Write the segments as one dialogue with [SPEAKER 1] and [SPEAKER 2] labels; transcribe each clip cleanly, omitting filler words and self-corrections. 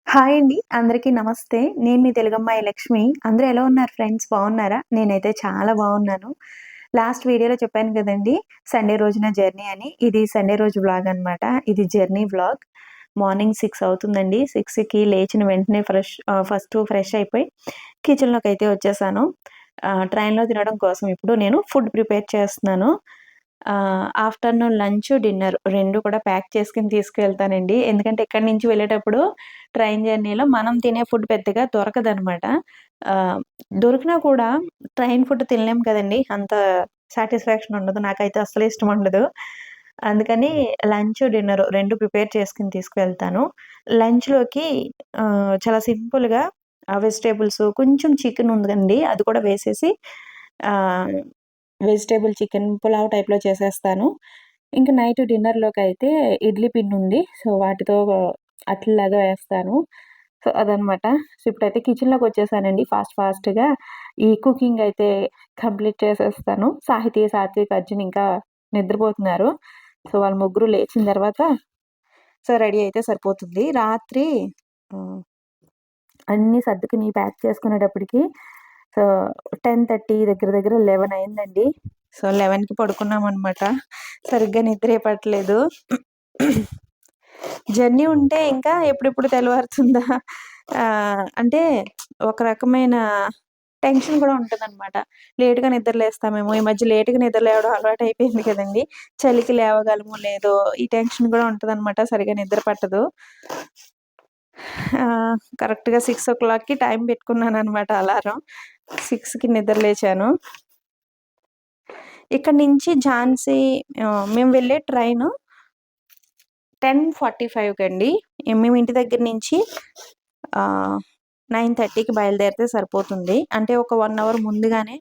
[SPEAKER 1] Hi అండి. అందరికీ నమస్తే. నేను మీ తెలుగమ్మాయి లక్ష్మి. అందరూ ఎలా ఉన్నారు ఫ్రెండ్స్? బాగున్నారా? నేనైతే చాలా బాగున్నాను. లాస్ట్ వీడియోలో చెప్పాను కదండీ! సండే రోజున జర్నీ అని. ఇది సండే రోజు వ్లాగ్ అనమాట. ఇది జర్నీ వ్లాగ్. మార్నింగ్ 6 అవుతుందండి. 6కి లేచిన వెంటనే ఫస్ట్ ఫ్రెష్ అయిపోయి కిచెన్‌లోకైతే వచ్చేసాను. ట్రైన్‌లో తినడం కోసం ఇప్పుడు నేను ఫుడ్ ప్రిపేర్ చేస్తున్నాను. ఆఫ్టర్‌నూన్ లంచ్, డిన్నర్ 2 కూడా ప్యాక్ చేసుకొని తీసుకెళ్తానండి. ఎందుకంటే ఇక్కడి నుంచి వెళ్ళేటప్పుడు ట్రైన్ జర్నీలో మనం తినే ఫుడ్ పెద్దగా దొరకదనమాట. ఆహ్, దొరికినా కూడా ట్రైన్ ఫుడ్ తినలేం కదండీ! అంత సాటిస్ఫాక్షన్ ఉండదు. నాకైతే అస్సలు ఇష్టం ఉండదు. అందుకని లంచ్, డిన్నర్ 2 ప్రిపేర్ చేసుకొని తీసుకువెళ్తాను. లంచ్‌లోకి చాలా సింపుల్‌గా వెజిటబుల్స్ కొంచెం చికెన్ ఉందండి. అది కూడా వేసేసి ఆహ్, వెజిటబుల్ చికెన్ పులావ్ టైప్‌లో చేసేస్తాను. ఇంక నైట్ డిన్నర్‌లోకైతే ఇడ్లీ పిండుంది. సో, వాటితో అట్లలాగా వేస్తాను. సో, అదనమాట. సో, ఇప్పుడైతే కిచెన్‌లోకొచ్చేసానండి ఫాస్ట్‌గా. ఈ కుకింగ్ అయితే కంప్లీట్ చేసేస్తాను. సాహితీ, సాత్విక్, అర్జున్ ఇంకా నిద్రపోతున్నారు. సో, వాళ్ళు ముగ్గురు లేచిన తర్వాత రెడీ అయితే సరిపోతుంది. రాత్రి హ్మ్. అన్నీ సర్దుకుని ప్యాక్ చేసుకునేటప్పటికి సో, 10:30 దగ్గర దగ్గర 11 అయిందండి. సో, 11కి పడుకున్నామనమాట. సరిగ్గా నిద్రే పట్టలేదు. జర్నీ ఉంటే ఇంకా ఎప్పుడెప్పుడు తెల్లవారుతుందా అంటే ఒక రకమైన టెన్షన్ కూడా ఉంటదనమాట. లేట్‌గా నిద్ర లేస్తామేమో, ఈ మధ్య లేట్‌గా నిద్ర లేవడం అలవాటయిపోయింది కదండీ! చలికి లేవగలమో లేదో ఈ టెన్షన్ కూడా ఉంటదనమాట. సరిగ్గా నిద్ర పట్టదు. కరెక్ట్‌గా 6:00కి టైం పెట్టుకున్నాననమాట అలారం. 6కి నిద్ర లేచాను. ఇక్కడి నుంచి ఝాన్సీ మేము వెళ్ళే ట్రైను 10:45కండి. మేము ఇంటి దగ్గర నుంచి ఆహ్, 9:30కి బయలుదేరితే సరిపోతుంది. అంటే ఒక 1 అవర్ ముందుగానే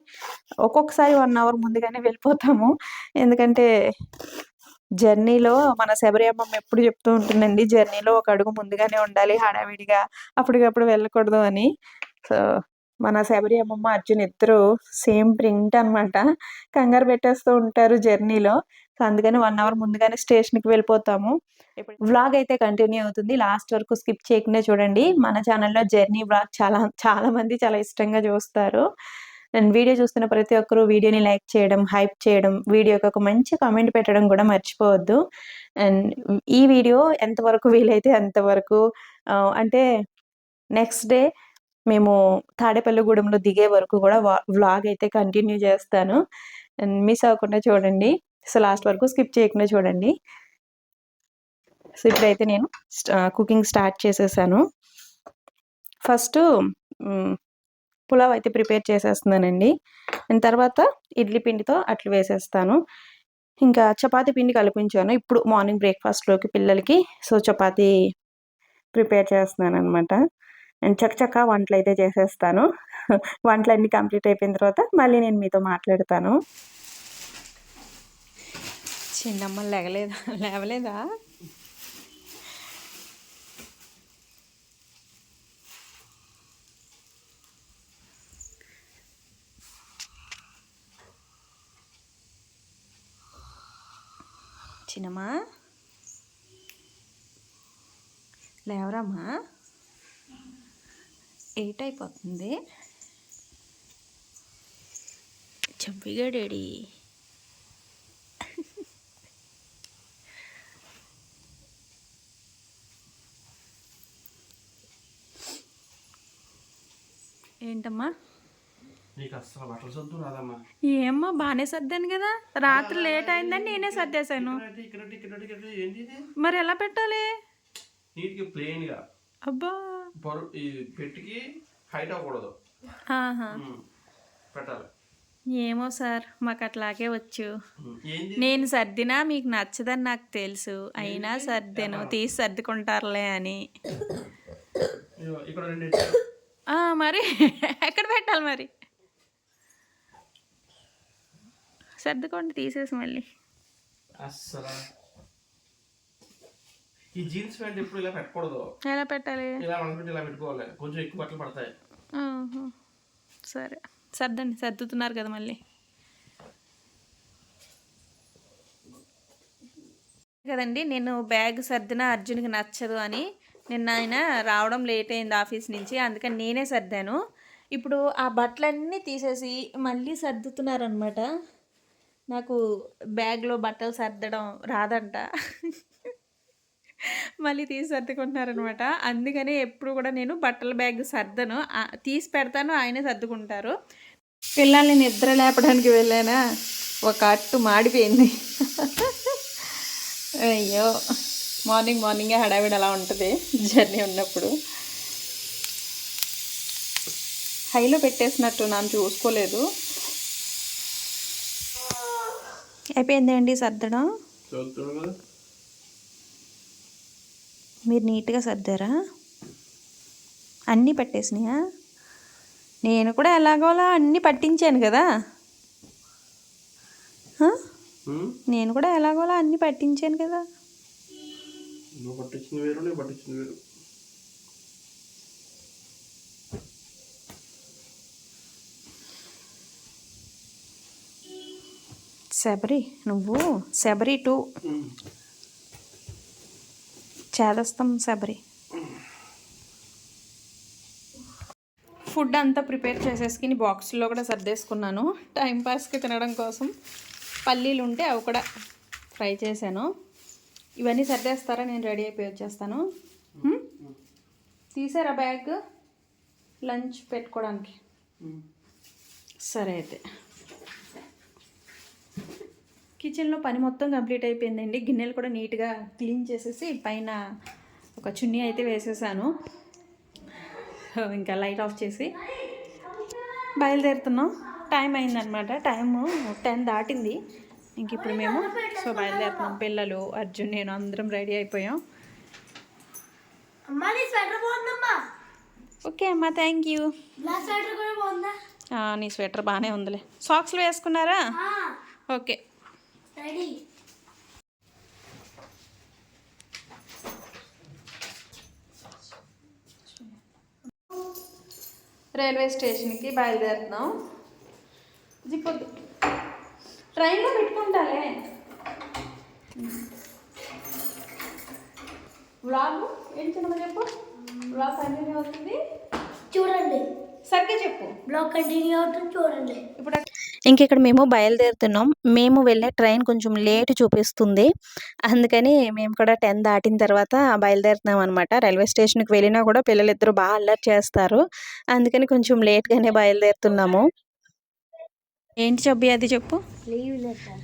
[SPEAKER 1] ఒక్కొక్కసారి 1 అవర్ ముందుగానే వెళ్ళిపోతాము. ఎందుకంటే జర్నీలో మన శబరి అమ్మమ్మ ఎప్పుడు చెప్తూ ఉంటుందండి. జర్నీలో ఒక అడుగు ముందుగానే ఉండాలి హడావిడిగా అప్పటికప్పుడు వెళ్ళకూడదు అని. సో, మన శబరి అమ్మమ్మ, అర్జున్ ఇద్దరు సేమ్ ప్రింట్ అనమాట. కంగారు పెట్టేస్తూ ఉంటారు జర్నీలో. సో, అందుకని 1 అవర్ ముందుగానే స్టేషన్‌కి వెళ్ళిపోతాము. వ్లాగ్ అయితే కంటిన్యూ అవుతుంది. లాస్ట్ వరకు స్కిప్ చేయకుండా చూడండి. మన ఛానెల్‌లో జర్నీ వ్లాగ్ చాలా మంది చాలా ఇష్టంగా చూస్తారు. అండ్ వీడియో చూస్తున్న ప్రతి ఒక్కరు వీడియోని లైక్ చేయడం, హైప్ చేయడం, వీడియోకి ఒక మంచి కామెంట్ పెట్టడం కూడా మర్చిపోవద్దు. అండ్ ఈ వీడియో ఎంతవరకు వీలైతే అంతవరకు అంటే నెక్స్ట్ డే మేము తాడేపల్లిగూడెంలో దిగే వరకు కూడా వ్లాగ్ అయితే కంటిన్యూ చేస్తాను. అండ్ మిస్ అవ్వకుండా చూడండి. సో, లాస్ట్ వరకు స్కిప్ చేయకుండా చూడండి. సో, ఇప్పుడైతే నేను కుకింగ్ స్టార్ట్ చేసేసాను. ఫస్టు హ్మ్. పులావ్ అయితే ప్రిపేర్ చేసేస్తున్నానండి. అండ్ తర్వాత ఇడ్లీ పిండితో అట్లు వేసేస్తాను. ఇంకా చపాతీ పిండి కలిపించాను. ఇప్పుడు మార్నింగ్ బ్రేక్‌ఫాస్ట్‌లోకి పిల్లలకి. సో, చపాతీ ప్రిపేర్ చేస్తున్నాననమాట. అండ్ చకచకా వంటలైతే చేసేస్తాను. వంటలన్నీ కంప్లీట్ అయిపోయిన తర్వాత మళ్ళీ నేను మీతో మాట్లాడతాను. చిన్నమ్మ లేవలేదా? చిన్నమ్మా లేవరమ్మా? 8 అయిపోతుంది. చంపిగాడేడి? ఏంటమ్మా? ఏమ్మా బానే సర్దాను కదా! రాత్రి లేట్ అయిందని నేనే సర్దేశాను. మరి ఎలా పెట్టాలి? అబ్బా! పెట్టికి హైట్ అవ్వకూడదు. ఆహా! పెట్టాలి. ఏమో సార్ మాకట్లాగే వచ్చు. నేను సర్దినా మీకు నచ్చదని నాకు తెలుసు. అయినా సర్దాను. తీసి సర్దుకుంటారులే అని. మరి ఎక్కడ పెట్టాలి మరి? సర్దుకోండి తీసేసి మళ్ళీ. ఈ జీన్స్ ప్యాంట్ ఎప్పుడు ఇలా పెట్టకూడదు. ఎలా పెట్టాలి? ఇలా అనుకుంటే ఇలా పెట్టుకోవాలి. కొంచెం ఎక్కువ బట్టలు పడతాయి. సరే సర్దండి. సర్దుతున్నారు కదా మళ్ళీ. కదండి నేను బ్యాగ్ సర్దిన అర్జున్‌కి నచ్చదు అని నిన్న ఆయన రావడం లేట్ అయింది ఆఫీస్ నుంచి, అందుకని నేనే సర్దాను. ఇప్పుడు ఆ బట్టలన్నీ తీసేసి మళ్ళీ సర్దుతున్నారనమాట. నాకు బ్యాగ్లో బట్టలు సర్దడం రాదంట. మళ్ళీ తీసి సర్దుకుంటున్నారనమాట. అందుకని ఎప్పుడు కూడా నేను బట్టల బ్యాగ్ సర్దను, తీసి పెడతాను, ఆయనే సర్దుకుంటారు. పిల్లల్ని నిద్ర లేపడానికి వెళ్ళానా, ఒక అట్టు మాడిపోయింది. అయ్యో, మార్నింగే హడావిడి అలా ఉంటుంది జర్నీ ఉన్నప్పుడు. హైలో పెట్టేసినట్టు నన్ను చూసుకోలేదు. అయిపోయింది అండి సర్దడం. మీరు నీట్గా సర్దారా? అన్నీ పట్టేసినాయా? నేను కూడా ఎలాగోలా అన్నీ పట్టించాను కదా. నేను కూడా ఎలాగోలా అన్నీ పట్టించాను కదా. శబరి, నువ్వు శబరి 2 చేదస్తాం శబరి. ఫుడ్ అంతా ప్రిపేర్ చేసేసుకుని బాక్స్లో కూడా సర్దేసుకున్నాను, టైంపాస్కి తినడం కోసం. పల్లీలు ఉంటే అవి కూడా ఫ్రై చేశాను. ఇవన్నీ సర్దేస్తారా, నేను రెడీ అయిపోయి వచ్చేస్తాను. తీసారా బ్యాగ్ లంచ్ పెట్టుకోవడానికి? సరే అయితే. కిచెన్లో పని మొత్తం కంప్లీట్ అయిపోయిందండి. గిన్నెలు కూడా నీట్గా క్లీన్ చేసేసి పైన ఒక చున్నీ అయితే వేసేసాను. ఇంకా లైట్ ఆఫ్ చేసి బయలుదేరుతున్నాం. టైం అయిందనమాట, టైము 10 దాటింది. ఇంక ఇప్పుడు మేము బయలుదేరుతున్నాం. పిల్లలు, అర్జున్, నేను అందరం రెడీ అయిపోయాం. ఓకే అమ్మా, థ్యాంక్ యూ. నీ స్వెటర్ బాగానే ఉందిలే. సాక్స్లు వేసుకున్నారా? ఓకే. రైల్వే స్టేషన్కి బయలుదేరుతున్నాం. జిప్పొద్దు, ట్రైన్లో పెట్టుకుంటాలే. వ్లాగ్ ఏం చిన్నమ్మ చెప్పు. వ్లాగ్ కంటిన్యూ అవుతుంది చూడండి. సరిగ్గా చెప్పు. బ్లాగ్ కంటిన్యూ అవుతుంది చూడండి. ఇప్పుడు ఇంక ఇక్కడ మేము బయలుదేరుతున్నాం. మేము వెళ్ళే ట్రైన్ కొంచెం లేట్ చూపిస్తుంది, అందుకని మేము కూడా 10 దాటిన తర్వాత బయలుదేరుతున్నాం అనమాట. రైల్వే స్టేషన్కి వెళ్ళినా కూడా పిల్లలిద్దరూ బాగా అల్లరి చేస్తారు, అందుకని కొంచెం లేట్గానే బయలుదేరుతున్నాము. ఏంటి చెప్పి అది చెప్పు.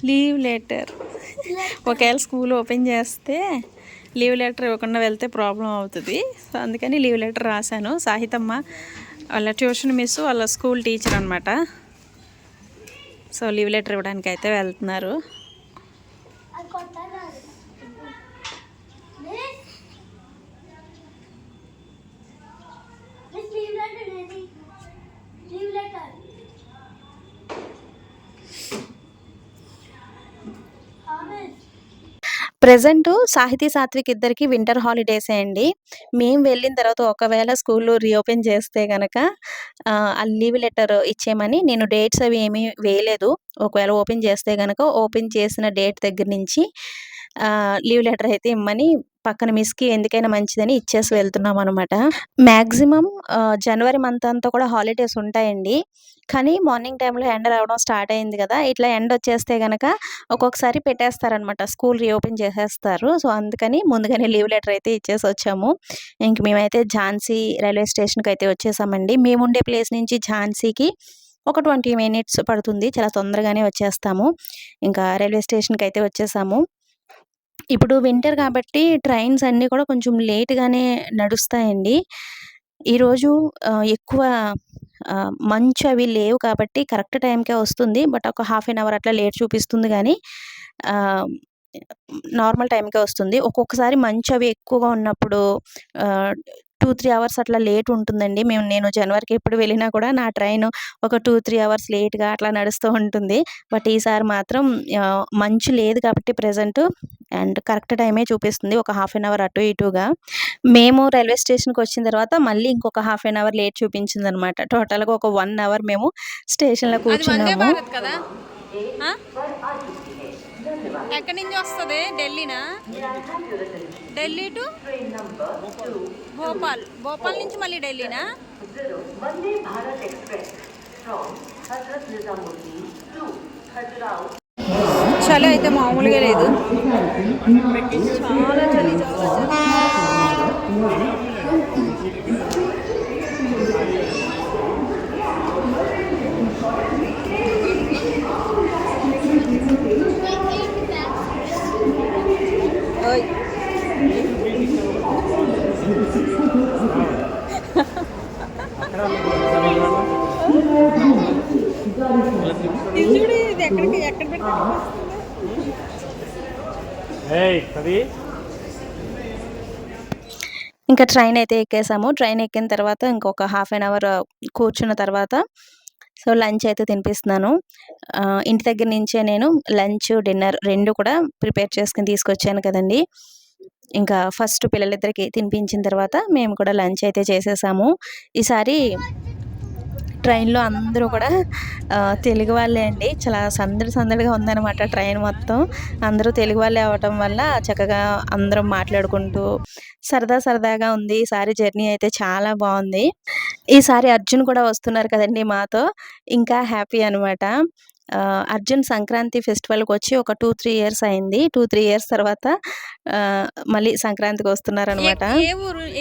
[SPEAKER 1] Leave letter. ఒకవేళ స్కూల్ ఓపెన్ చేస్తే లీవ్ లెటర్ ఇవ్వకుండా వెళ్తే ప్రాబ్లం అవుతుంది. సో అందుకని లీవ్ లెటర్ రాశాను. సాహితమ్మ వాళ్ళ ట్యూషన్ మిస్, వాళ్ళ స్కూల్ టీచర్ అనమాట. సో లీవ్ లెటర్ ఇవ్వడానికి అయితే వెళ్తున్నారు. ప్రెజెంట్ సాహితీ, సాత్విక్ ఇద్దరికి వింటర్ హాలిడేసే అండి. మేము వెళ్ళిన తర్వాత ఒకవేళ స్కూల్లో రీఓపెన్ చేస్తే కనుక ఆ లీవ్ లెటర్ ఇచ్చేయమని, నేను డేట్స్ అవి ఏమీ వేయలేదు. ఒకవేళ ఓపెన్ చేస్తే కనుక ఓపెన్ చేసిన డేట్ దగ్గర నుంచి లీవ్ లెటర్ అయితే ఇమ్మని పక్కన మిస్కి ఎందుకైనా మంచిదని ఇచ్చేసి వెళ్తున్నాం అనమాట. మ్యాక్సిమం జనవరి మంత్ అంతా కూడా హాలిడేస్ ఉంటాయండి. కానీ మార్నింగ్ టైంలో ఎండ రావడం స్టార్ట్ అయింది కదా, ఇట్లా ఎండ వచ్చేస్తే కనుక ఒక్కొక్కసారి పెట్టేస్తారనమాట, స్కూల్ రీఓపెన్ చేసేస్తారు. సో అందుకని ముందుగానే లీవ్ లెటర్ అయితే ఇచ్చేసి వచ్చాము. ఇంక మేమైతే ఝాన్సీ రైల్వే స్టేషన్కి అయితే వచ్చేసామండి. మేము ఉండే ప్లేస్ నుంచి ఝాన్సీకి ఒక 20 minutes పడుతుంది, చాలా తొందరగానే వచ్చేస్తాము. ఇంకా రైల్వే స్టేషన్కి అయితే వచ్చేసాము. ఇప్పుడు వింటర్ కాబట్టి ట్రైన్స్ అన్నీ కూడా కొంచెం లేట్‌గానే నడుస్తాయండి. ఈరోజు ఎక్కువ మంచు అవి లేవు కాబట్టి కరెక్ట్ టైంకే వస్తుంది. బట్ ఒక హాఫ్ ఎన్ అవర్ అట్లా లేట్ చూపిస్తుంది గానీ నార్మల్ టైంకే వస్తుంది. ఒక్కొక్కసారి మంచు అవి ఎక్కువగా ఉన్నప్పుడు 2-3 అవర్స్ అట్లా లేట్ ఉంటుందండి. నేను జనవరికి ఎప్పుడు వెళ్ళినా కూడా నా ట్రైన్ ఒక 2-3 అవర్స్ లేట్‌గా అట్లా నడుస్తూ ఉంటుంది. బట్ ఈసారి మాత్రం మంచు లేదు కాబట్టి ప్రెజెంట్ అండ్ కరెక్ట్ టైమే చూపిస్తుంది, ఒక హాఫ్ ఎన్ అవర్ అటు ఇటుగా. మేము రైల్వే స్టేషన్కి వచ్చిన తర్వాత మళ్ళీ ఇంకొక హాఫ్ ఎన్ అవర్ లేట్ చూపించింది అనమాట. టోటల్గా ఒక 1 అవర్ మేము స్టేషన్లో కూర్చున్నాము. ఎక్కడి నుంచి వస్తుంది? ఢిల్లీనా? ఢిల్లీ టు భోపాల్, భోపాల్ నుంచి మళ్ళీ ఢిల్లీనా? చలి అయితే మామూలుగా లేదు, చాలా చలి, చాలా చూడు ఇది ఎక్కడికి ఎక్కడ పెట్టాలి. ఇంకా ట్రైన్ అయితే ఎక్కేసాము. ట్రైన్ ఎక్కిన తర్వాత ఇంకొక హాఫ్ అన్ అవర్ కూర్చున్న తర్వాత సో లంచ్ అయితే తినిపిస్తున్నాను. ఇంటి దగ్గర నుంచే నేను లంచ్ డిన్నర్ రెండు కూడా ప్రిపేర్ చేసుకుని తీసుకొచ్చాను కదండి. ఇంకా ఫస్ట్ పిల్లలిద్దరికి తినిపించిన తర్వాత మేము కూడా లంచ్ అయితే చేసేసాము. ఈసారి ట్రైన్లో అందరూ కూడా తెలుగు వాళ్ళే అండి. చాలా సందడిగా ఉందన్నమాట ట్రైన్ మొత్తం. అందరూ తెలుగు వాళ్ళే అవ్వటం వల్ల చక్కగా అందరం మాట్లాడుకుంటూ సరదాగా ఉంది. ఈసారి జర్నీ అయితే చాలా బాగుంది. ఈసారి అర్జున్ కూడా వస్తున్నారు కదండి మాతో, ఇంకా హ్యాపీ అనమాట. అర్జున్ సంక్రాంతి ఫెస్టివల్కి వచ్చి ఒక 2-3 ఇయర్స్ అయింది. 2-3 ఇయర్స్ తర్వాత మళ్ళీ సంక్రాంతికి వస్తున్నారనమాట.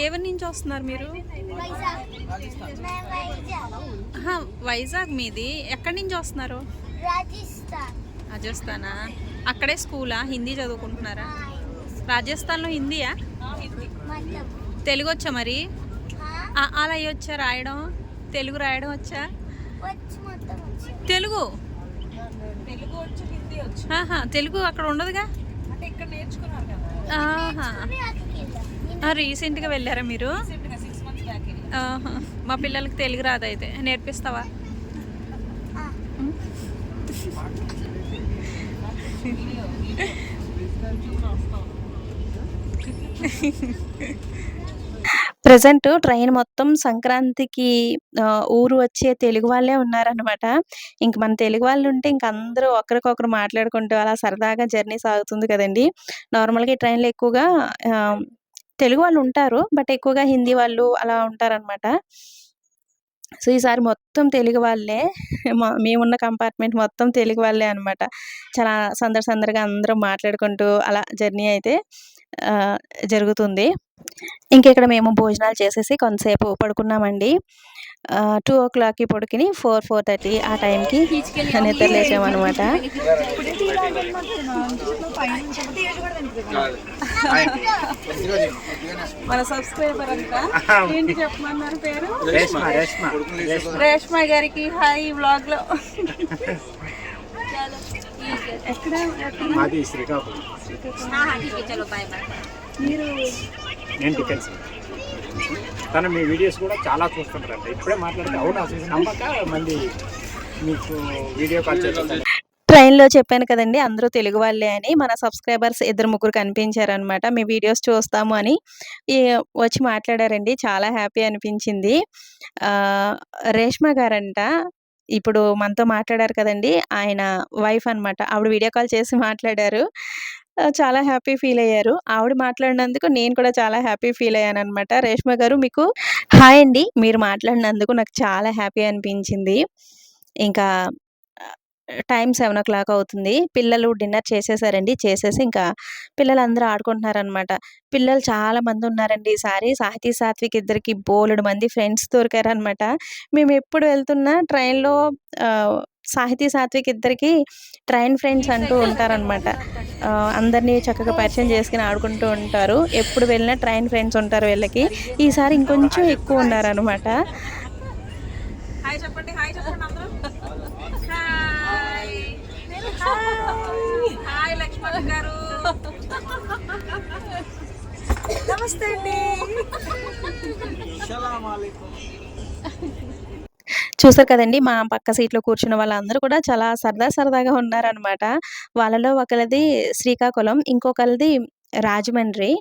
[SPEAKER 1] ఎవరి నుంచి వస్తున్నారు మీరు? వైజాగ్ మీది. ఎక్కడి నుంచి వస్తున్నారు? రాజస్థానా? అక్కడే స్కూలా? హిందీ చదువుకుంటున్నారా? రాజస్థాన్లో హిందీయా? తెలుగు వచ్చా మరి? అలా వచ్చా రాయడం? తెలుగు రాయడం వచ్చా? తెలుగు వచ్చు, హిందీ వచ్చు. తెలుగు అక్కడ ఉండదుగా? అంటే ఇక్కడ నేర్చుకున్నారు కదా. రీసెంట్గా వెళ్ళారా మీరు? మా పిల్లలకి తెలుగు రాదు, అయితే నేర్పిస్తావా? ప్రజెంట్ ట్రైన్ మొత్తం సంక్రాంతికి ఊరు వచ్చే తెలుగు వాళ్ళే ఉన్నారనమాట. ఇంక మన తెలుగు వాళ్ళు ఉంటే ఇంక అందరూ ఒకరికొకరు మాట్లాడుకుంటూ అలా సరదాగా జర్నీ సాగుతుంది కదండి. నార్మల్గా ఈ ట్రైన్లో ఎక్కువగా తెలుగు వాళ్ళు ఉంటారు, బట్ ఎక్కువగా హిందీ వాళ్ళు అలా ఉంటారనమాట. సో ఈసారి మొత్తం తెలుగు వాళ్ళే, మేమున్న కంపార్ట్మెంట్ మొత్తం తెలుగు వాళ్ళే అనమాట. చాలా సందడిగా అందరం మాట్లాడుకుంటూ అలా జర్నీ అయితే జరుగుతుంది. ఇంకెక్కడ మేము భోజనాలు చేసేసి కొంతసేపు పడుకున్నామండి. 2 o'clockకి పడుకుని 4-4:30 ఆ టైంకి నిద్ర లేచామన్నమాట. మన సబ్స్క్రైబర్ అంతా ఏంటి చెప్పమన్నారు పేరు? రేష్మా గారికి హాయ్ వ్లాగ్ లో. ఎక్కడ? మీరు
[SPEAKER 2] నేను డిఫెన్స్ తను మీ వీడియోస్ కూడా చాలా చూస్తుంటారంట. ఇప్పుడే మాట్లాడితే అవును అసలు నమ్మక మళ్ళీ మీకు వీడియో కాల్ చేస్తాను.
[SPEAKER 1] ట్రైన్లో చెప్పాను కదండి అందరూ తెలుగు వాళ్ళే అని. మన సబ్స్క్రైబర్స్ 2-3 కనిపించారనమాట. మీ వీడియోస్ చూస్తాము అని వచ్చి మాట్లాడారండి. చాలా హ్యాపీ అనిపించింది. రేష్మా గారంట ఇప్పుడు మనతో మాట్లాడారు కదండి, ఆయన వైఫ్ అనమాట. ఆవిడ వీడియో కాల్ చేసి మాట్లాడారు. చాలా హ్యాపీ ఫీల్ అయ్యారు. ఆవిడ మాట్లాడినందుకు నేను కూడా చాలా హ్యాపీ ఫీల్ అయ్యాననమాట. రేష్మా గారు మీకు హాయ్ అండి. మీరు మాట్లాడినందుకు నాకు చాలా హ్యాపీ అనిపించింది. ఇంకా టైం 7 o'clock అవుతుంది. పిల్లలు డిన్నర్ చేసేసారండి. చేసేసి ఇంకా పిల్లలందరూ ఆడుకుంటున్నారనమాట. పిల్లలు చాలా మంది ఉన్నారండి ఈసారి. సాహితీ, సాత్విక్ ఇద్దరికి బోలెడు మంది ఫ్రెండ్స్ దొరికారనమాట. మేము ఎప్పుడు వెళ్తున్నా ట్రైన్లో సాహితీ, సాత్విక్ ఇద్దరికి ట్రైన్ ఫ్రెండ్స్ అంటూ ఉంటారనమాట. అందరినీ చక్కగా పరిచయం చేసుకుని ఆడుకుంటూ ఉంటారు. ఎప్పుడు వెళ్ళినా ట్రైన్ ఫ్రెండ్స్ ఉంటారు వీళ్ళకి. ఈసారి ఇంకొంచెం ఎక్కువ ఉన్నారనమాట. హాయ్ చెప్పండి, హాయ్ చెప్పండి అందరూ. హాయ్ లక్ష్మణ్ గారు. నమస్తే అండి. చూసారు కదండి మా పక్క సీట్లో కూర్చున్న వాళ్ళందరూ కూడా చాలా సరదాగా ఉన్నారనమాట. వాళ్ళలో ఒకరిది శ్రీకాకుళం, ఇంకొకరిది రాజమండ్రి.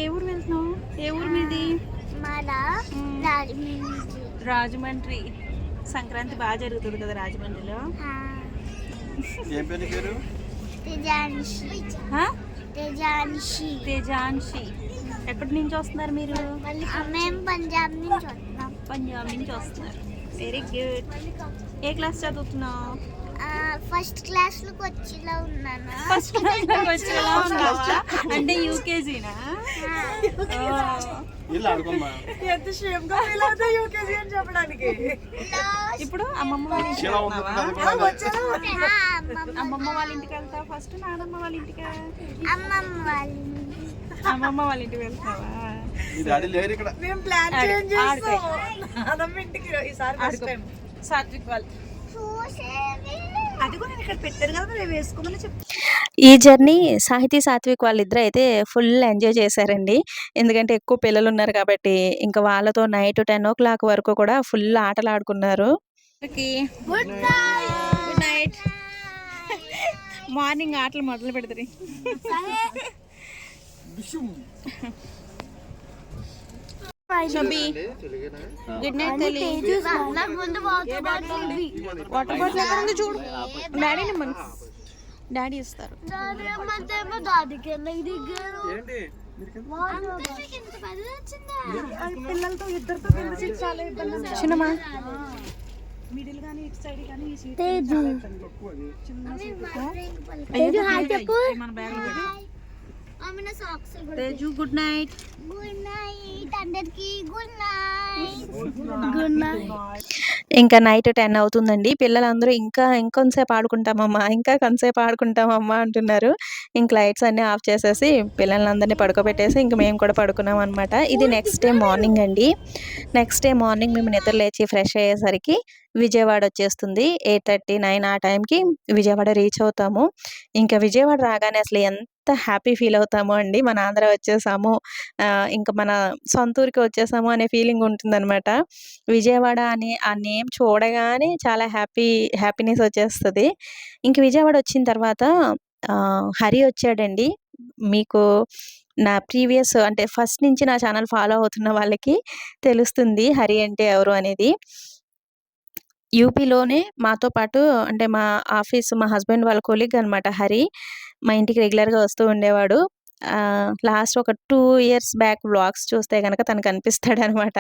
[SPEAKER 1] ఏ ఊరు వెళ్తున్నావు? ఏ ఊరు మీది? రాజమండ్రి. సంక్రాంతి బాగా జరుగుతుంది కదా రాజమండ్రిలో.
[SPEAKER 3] ఏం పేరు?
[SPEAKER 1] తేజాన్షి. ఎక్కడి నుంచి వస్తున్నారు మీరు?
[SPEAKER 4] మేము పంజాబ్ నుంచి వస్తున్నాం.
[SPEAKER 1] పంజాబ్ నుంచి వస్తున్నారు. Very good. ఏ క్లాస్ చదువుతున్నావు?
[SPEAKER 4] ఫస్ట్ క్లాస్ లోకి వచ్చేలా ఉన్నాను.
[SPEAKER 1] ఫస్ట్ క్లాస్ వచ్చేలా ఉన్నావా? అంటే యూకేజీనా?
[SPEAKER 5] ఎంత షేప్ గా ఫీల్ అవుతా యూకేజీ అని చెప్పడానికి.
[SPEAKER 1] ఇప్పుడు అమ్మమ్మ వాళ్ళ ఇంటికి వెళ్తున్నావా? అమ్మమ్మ వాళ్ళ ఇంటికి వెళ్తావా ఫస్ట్, నానమ్మ వాళ్ళ ఇంటికి? అమ్మమ్మ వాళ్ళ ఇంటికి వెళ్తావా?
[SPEAKER 5] మేము ప్లాన్ చేంజ్ చేస్తాం. నానమ్మ ఇంటికి ఈసారి ఫస్ట్ టైం.
[SPEAKER 1] సాత్విక్ వాళ్ళు
[SPEAKER 5] అది కూడా నేను ఇక్కడ పెట్టారు కదా, మరి వేసుకోమని చెప్పి.
[SPEAKER 1] ఈ జర్నీ సాహితీ సాత్విక్ వాళ్ళిద్దరు అయితే ఫుల్ ఎంజాయ్ చేశారండి. ఎందుకంటే ఎక్కువ పిల్లలు ఉన్నారు కాబట్టి ఇంకా వాళ్ళతో నైట్ 10 o'clock వరకు కూడా ఫుల్ ఆటలు ఆడుకున్నారు. Good night. మార్నింగ్ ఆటలు మొదలు పెడతారు. గుడ్ నైట్ తల్లి. వాటర్ బాటిల్ ఎక్కడ ఉంది చూడు. డాడీని మన డాడీ ఇస్తారు.
[SPEAKER 5] పిల్లలతో ఇద్దరితో చాలా ఇబ్బంది.
[SPEAKER 1] చిన్నమా
[SPEAKER 5] మిడిల్ గానీ ఇటు సైడ్ కానీ ఈ సీట్
[SPEAKER 1] మన బ్యాగ్ లో తేజు. Good night.
[SPEAKER 4] అందరికి గుడ్ నైట్.
[SPEAKER 1] ఇంకా నైట్ 10 అవుతుందండి. పిల్లలందరూ ఇంకా ఇంకొంతసేపు ఆడుకుంటామమ్మా, ఇంకా కొంతసేపు ఆడుకుంటామమ్మా అంటున్నారు. ఇంక లైట్స్ అన్నీ ఆఫ్ చేసేసి పిల్లలందరినీ పడుకోబెట్టేసి ఇంక మేము కూడా పడుకున్నాం అనమాట. ఇది నెక్స్ట్ డే మార్నింగ్ అండి. నెక్స్ట్ డే మార్నింగ్ మేము నిద్ర లేచి ఫ్రెష్ అయ్యేసరికి విజయవాడ వచ్చేస్తుంది. 8:30-9 ఆ టైంకి విజయవాడ రీచ్ అవుతాము. ఇంకా విజయవాడ రాగానే అసలు ఎంత హ్యాపీ ఫీల్ అవుతామో అండి. మన ఆంధ్ర వచ్చేసాము, ఇంకా మన సొంత ఊరికి వచ్చేసాము అనే ఫీలింగ్ ఉంటుందన్నమాట. విజయవాడ అని ఆ నేమ్ చూడగానే చాలా హ్యాపీనెస్ వచ్చేస్తుంది. ఇంక విజయవాడ వచ్చిన తర్వాత హరి వచ్చాడండి. మీకు నా ప్రీవియస్ అంటే ఫస్ట్ నుంచి నా ఛానల్ ఫాలో అవుతున్న వాళ్ళకి తెలుస్తుంది హరి అంటే ఎవరు అనేది. యూపీలోనే మాతో పాటు అంటే మా హస్బెండ్ వాళ్ళ కొలీగ్ అనమాట హరి. మా ఇంటికి రెగ్యులర్గా వస్తూ ఉండేవాడు. లాస్ట్ ఒక 2 years బ్యాక్ వ్లాగ్స్ చూస్తే కనుక తనకు కనిపిస్తాడు అనమాట.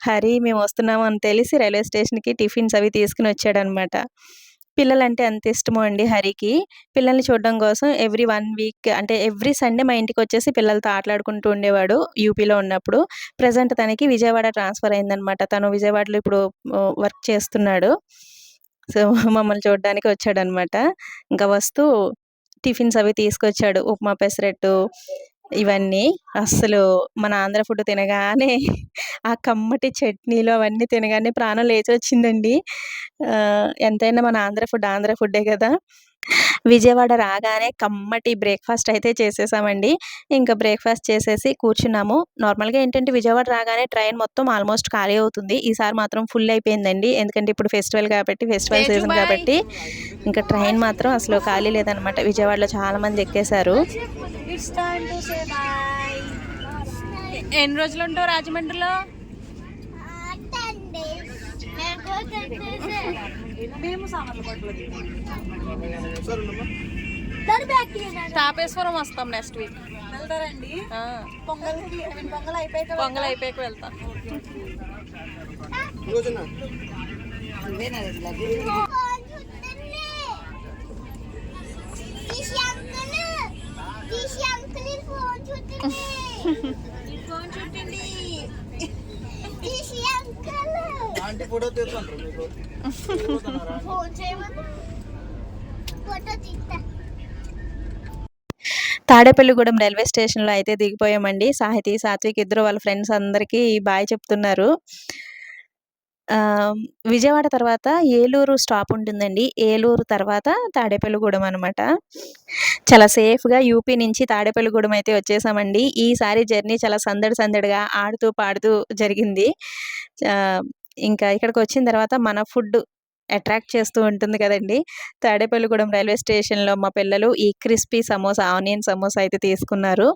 [SPEAKER 1] హరి మేము వస్తున్నాము అని తెలిసి రైల్వే స్టేషన్కి టిఫిన్స్ అవి తీసుకుని వచ్చాడనమాట. పిల్లలంటే అంత ఇష్టమో అండి హరికి. పిల్లల్ని చూడడం కోసం ఎవ్రీ 1 week అంటే ఎవ్రీ సండే మా ఇంటికి వచ్చేసి పిల్లలతో ఆటలాడుకుంటూ ఉండేవాడు యూపీలో ఉన్నప్పుడు. ప్రజెంట్ తనకి విజయవాడ ట్రాన్స్ఫర్ అయిందనమాట. తను విజయవాడలో ఇప్పుడు వర్క్ చేస్తున్నాడు. సో మమ్మల్ని చూడడానికి వచ్చాడనమాట. ఇంకా వస్తూ టిఫిన్స్ అవి తీసుకొచ్చాడు. ఉప్మా, పెసరట్టు ఇవన్నీ. అస్సలు మన ఆంధ్ర ఫుడ్ తినగానే ఆ కమ్మటి చట్నీలు అవన్నీ తినగానే ప్రాణం లేచి వచ్చిందండి. ఎంతైనా మన ఆంధ్ర ఫుడ్డే కదా. విజయవాడ రాగానే కమ్మటి బ్రేక్ఫాస్ట్ అయితే చేసేసామండి. ఇంకా బ్రేక్ఫాస్ట్ చేసేసి కూర్చున్నాము. నార్మల్గా ఏంటంటే విజయవాడ రాగానే ట్రైన్ మొత్తం ఆల్మోస్ట్ ఖాళీ అవుతుంది. ఈసారి మాత్రం ఫుల్ అయిపోయిందండి. ఎందుకంటే ఇప్పుడు ఫెస్టివల్ సీజన్ కాబట్టి ఇంకా ట్రైన్ మాత్రం అసలు ఖాళీ లేదనమాట. విజయవాడలో చాలా మంది ఎక్కేశారు. ఎన్ని రోజులు ఉంటావు రాజమండ్రిలో?
[SPEAKER 4] 10 days.
[SPEAKER 5] మేము సామర్ల పట్టులో
[SPEAKER 1] తాపేశ్వరం వస్తాం నెక్స్ట్ వీక్.
[SPEAKER 5] వెళ్తారండి. పొంగల్ అయిపోయాక
[SPEAKER 1] వెళ్తాం.
[SPEAKER 3] ఫోటో తీస్తాను మీకు.
[SPEAKER 1] తాడేపల్లిగూడెం రైల్వే స్టేషన్లో అయితే దిగిపోయామండి. సాహితీ, సాత్విక్ ఇద్దరు వాళ్ళ ఫ్రెండ్స్ అందరికీ బాయ్ చెప్తున్నారు. విజయవాడ తర్వాత ఏలూరు స్టాప్ ఉంటుందండి. ఏలూరు తర్వాత తాడేపల్లిగూడెం అనమాట. చాలా సేఫ్గా యూపీ నుంచి తాడేపల్లిగూడెం అయితే వచ్చేసామండి. ఈసారి జర్నీ చాలా సందడిగా ఆడుతూ పాడుతూ జరిగింది. ఇంకా ఇక్కడికి వచ్చిన తర్వాత మన ఫుడ్ అట్రాక్ట్ చేస్తూ ఉంటుంది కదండి. తాడేపల్లిగూడెం రైల్వే స్టేషన్లో మా పిల్లలు ఈ క్రిస్పీ సమోసా, ఆనియన్ సమోసా అయితే తీసుకున్నారు.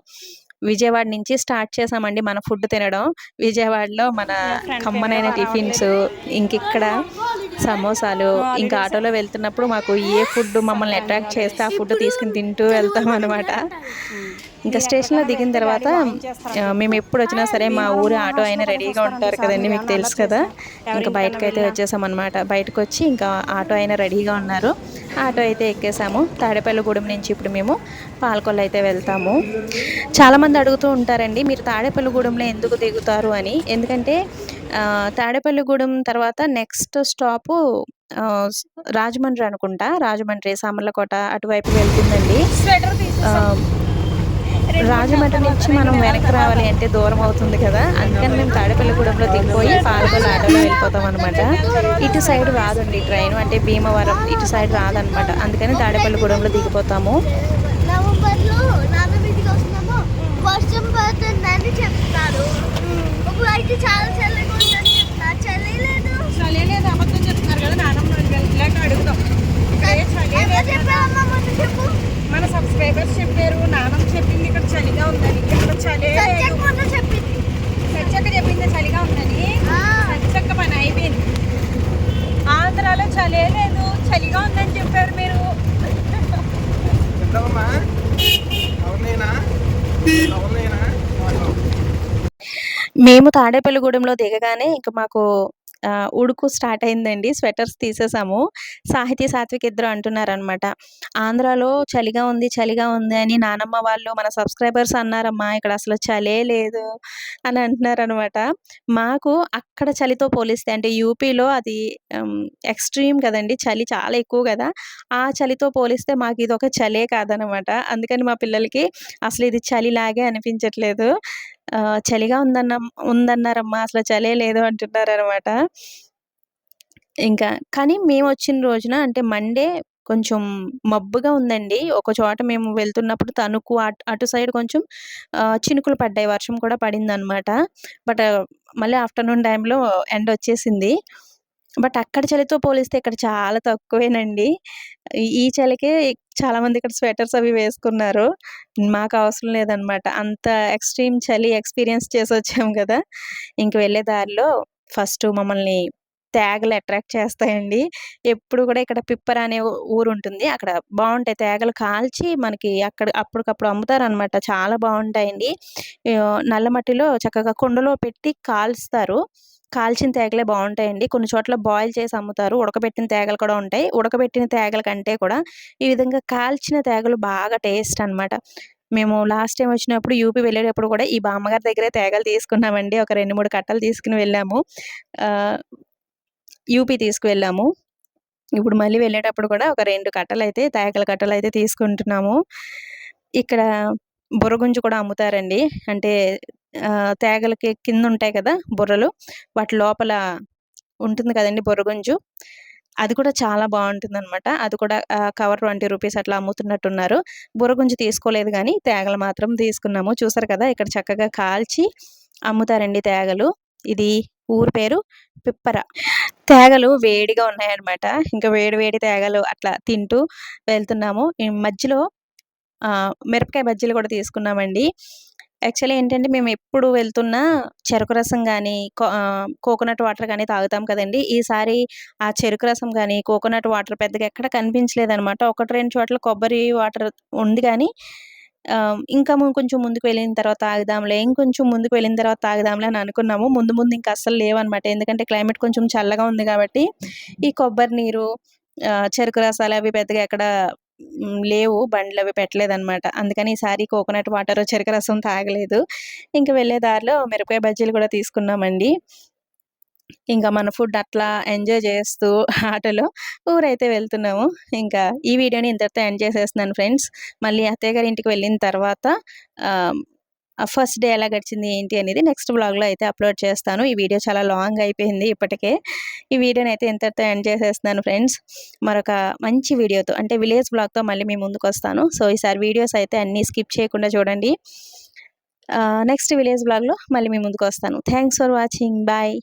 [SPEAKER 1] విజయవాడ నుంచి స్టార్ట్ చేసామండి మన ఫుడ్ తినడం. విజయవాడలో మన కమ్మనైన టిఫిన్స్, ఇంకిక్కడ సమోసాలు. ఇంకా ఆటోలో వెళ్తున్నప్పుడు మాకు ఏ ఫుడ్ మమ్మల్ని అట్రాక్ట్ చేస్తే ఆ ఫుడ్ తీసుకుని తింటూ వెళ్తాం అనమాట. ఇంకా స్టేషన్లో దిగిన తర్వాత మేము ఎప్పుడు వచ్చినా సరే మా ఊరి ఆటో అయినా రెడీగా ఉంటారు కదండి, మీకు తెలుసు కదా. ఇంకా బయటకైతే వచ్చేసామన్నమాట. బయటకు వచ్చి ఇంకా ఆటో అయినా రెడీగా ఉన్నారు. ఆటో అయితే ఎక్కేసాము. తాడేపల్లిగూడెం నుంచి ఇప్పుడు మేము పాలకొల్లు అయితే వెళ్తాము. చాలామంది అడుగుతూ ఉంటారండి, మీరు తాడేపల్లిగూడెంలో ఎందుకు దిగుతారు అని. ఎందుకంటే తాడేపల్లిగూడెం తర్వాత నెక్స్ట్ స్టాపు రాజమండ్రి అనుకుంటా. రాజమండ్రి సామర్లకోట అటువైపు వెళ్తుందండి. రాజమండ్రి నుంచి మనం వెనక్కి రావాలి అంటే దూరం అవుతుంది కదా, అందుకని మేము తాడేపల్లిగూడెంలో దిగిపోయి పాలకొల్లు ఆటోలో వెళ్ళిపోతాం అనమాట. ఇటు సైడ్ రాదండి ట్రైన్, అంటే భీమవరం ఇటు సైడ్ రాదనమాట. అందుకని తాడేపల్లిగూడెంలో దిగిపోతాము.
[SPEAKER 4] నవంబర్లో నాగవీధికి వస్తున్నాము, వర్షం పడుతుందని చెప్తారు. ఇప్పుడు అయితే చాలా చల్లగా ఉందని చెప్తారు. చలి లేదు,
[SPEAKER 5] చలి లేదు, అబద్ధం చెప్తున్నారు కదా. నానమ్మ వెళ్ళాక అడుగుదాం.
[SPEAKER 4] చెప్పామమ్మా ముందు చెప్పు.
[SPEAKER 5] మన సబ్స్క్రైబర్స్ చెప్పారు, నానమ్మ చెప్పింది ఇక్కడ చలిగా ఉందని. ఇక్కడ చలి
[SPEAKER 4] సత్యకున్న చెప్పింది.
[SPEAKER 5] సత్యక్క చెప్పింది చలిగా ఉందని. సత్యక్క పని అయిపోయింది. ఆంధ్రాలో చలే లేదు, చలిగా ఉందని చెప్పారు మీరు.
[SPEAKER 3] చెప్తావమ్మా అవునైనా అవునైనా
[SPEAKER 1] మేము తాడేపల్లిగూడెంలో దిగగానే ఇంకా మాకు ఉడుకు స్టార్ట్ అయిందండి. స్వెటర్స్ తీసేసాము. సాహితీ సాత్విక్ ఇద్దరు అంటున్నారనమాట, ఆంధ్రాలో చలిగా ఉంది చలిగా ఉంది అని నానమ్మ వాళ్ళు మన సబ్స్క్రైబర్స్ అన్నారమ్మా, ఇక్కడ అసలు చలే లేదు అని అంటున్నారనమాట. మాకు అక్కడ చలితో పోలిస్తే, అంటే యూపీలో అది ఎక్స్ట్రీమ్ కదండి, చలి చాలా ఎక్కువ కదా, ఆ చలితో పోలిస్తే మాకు ఇది ఒక చలే కాదనమాట. అందుకని మా పిల్లలకి అసలు ఇది చలిలాగే అనిపించట్లేదు. చలిగా ఉందన్నారమ్మా, అసలు చలే లేదు అంటున్నారనమాట. ఇంకా కానీ మేము వచ్చిన రోజున అంటే మండే కొంచెం మబ్బుగా ఉందండి. ఒక చోట మేము వెళ్తున్నప్పుడు తణుకు అటు సైడ్ కొంచెం చినుకులు పడ్డాయి, వర్షం కూడా పడిందనమాట. బట్ మళ్ళీ ఆఫ్టర్నూన్ టైంలో ఎండ వచ్చేసింది. బట్ అక్కడ చలితో పోలిస్తే ఇక్కడ చాలా తక్కువేనండి. ఈ చలికే చాలామంది ఇక్కడ స్వెటర్స్ అవి వేసుకున్నారు. మాకు అవసరం లేదనమాట. అంత ఎక్స్‌ట్రీమ్ చలి ఎక్స్‌పీరియన్స్ చేసొచ్చాం గదా! ఇంక వెళ్ళే దారిలో ఫస్ట్ మమ్మల్ని తేగలు అట్రాక్ట్ చేస్తాయండి. ఎప్పుడు కూడా ఇక్కడ పిప్పర అనే ఊరుంటుంది. అక్కడ బావుంటాయి తేగలు కాల్చి మనకి అక్కడ అప్పటికప్పుడు అమ్ముతారనమాట. చాలా బావుంటాయండి. నల్ల మట్టిలో చక్కగా కుండలో పెట్టి కాల్స్తారు. కాల్చిన తేగలే బావుంటాయండి. కొన్ని చోట్ల బాయిల్ చేసి అమ్ముతారు. ఉడకబెట్టిన తేగలు కూడా ఉంటాయి. ఉడకబెట్టిన తేగల కంటే కూడా ఈ విధంగా కాల్చిన తేగలు బాగా టేస్ట్ అనమాట. మేము లాస్ట్ టైమ్ వచ్చినప్పుడు యూపీ వెళ్ళేటప్పుడు కూడా ఈ బామ్మగారి దగ్గరే తేగలు తీసుకున్నామండి. ఒక 2, 3 కట్టలు తీసుకొని వెళ్ళాము. ఆహ్, యూపీ తీసుకువెళ్ళాము. ఇప్పుడు మళ్ళీ వెళ్ళేటప్పుడు కూడా ఒక 2 కట్టలైతే తేగల కట్టలైతే తీసుకుంటున్నాము. ఇక్కడ బుర్రగుంజు కూడా అమ్ముతారండి. అంటే తేగలకి కిందుంటాయి కదా బుర్రలు, వాటి లోపల ఉంటుంది కదండీ బుర్రగుంజు. అది కూడా చాలా బావుంటుందనమాట. అది కూడా కవర్ 20 రూపీస్ అట్లా అమ్ముతున్నట్టున్నారు. బుర్రగుంజు తీసుకోలేదు గానీ తేగలు మాత్రం తీసుకున్నాము. చూసారు కదా ఇక్కడ చక్కగా కాల్చి అమ్ముతారండి తేగలు. ఇది ఊరు పేరు పిప్పర. తేగలు వేడిగా ఉన్నాయన్నమాట. ఇంకా వేడి వేడి తేగలు అట్లా తింటూ వెళ్తున్నాము. ఈ మధ్యలో మిరపకాయ బజ్జీలు కూడా తీసుకున్నామండి. యాక్చువల్లీ ఏంటంటే మేము ఎప్పుడు వెళ్తున్నా చెరుకు రసం గానీ, కోకోనట్ వాటర్ గానీ తాగుతాం కదండీ! ఈసారి ఆ చెరుకు రసం గానీ, కోకోనట్ వాటర్ పెద్దగా ఎక్కడ కనిపించలేదనమాట. 1, 2 చోట్ల కొబ్బరి వాటర్ ఉంది గానీ ఇంకా కొంచెం ముందుకు వెళ్ళిన తర్వాత తాగుదాంలే, ఇంకొంచెం ముందుకు వెళ్ళిన తర్వాత తాగుదాంలే అని అనుకున్నాము. ముందు ముందు ఇంకా అస్సలు లేవనమాట. ఎందుకంటే క్లైమేట్ కొంచెం చల్లగా ఉంది కాబట్టి ఈ కొబ్బరి నీరు, చెరుకు రసాలు అవి పెద్దగా ఎక్కడ లేవు. బండ్లవి పెట్టలేదనమాట. అందుకని ఈసారి కోకోనట్ వాటర్, చెరుకు రసం తాగలేదు. ఇంక వెళ్ళే దారిలో మిరపకాయ బజ్జీలు కూడా తీసుకున్నామండి. ఇంకా మన ఫుడ్ అట్లా ఎంజాయ్ చేస్తూ ఆటోలో ఊరైతే వెళ్తున్నాము. ఇంకా ఈ వీడియోని ఇంతటితో ఎండ్ చేసేస్తున్నాను ఫ్రెండ్స్. మళ్ళీ అత్తయ్య గారి ఇంటికి వెళ్ళిన తర్వాత ఫస్ట్ డే ఎలా గడిచింది ఏంటి అనేది నెక్స్ట్ వ్లాగ్‌లో అయితే అప్లోడ్ చేస్తాను. ఈ వీడియో చాలా లాంగ్ అయిపోయింది ఇప్పటికే. ఈ వీడియోని అయితే ఇంతటితో ఎండ్ చేసేస్తున్నాను ఫ్రెండ్స్. మరొక మంచి వీడియోతో అంటే విలేజ్ వ్లాగ్‌తో మళ్ళీ మీ ముందుకొస్తాను. సో ఈసారి వీడియోస్ అయితే అన్నీ స్కిప్ చేయకుండా చూడండి. నెక్స్ట్ విలేజ్ వ్లాగ్‌లో మళ్ళీ మీ ముందుకొస్తాను. Thanks for watching. బాయ్.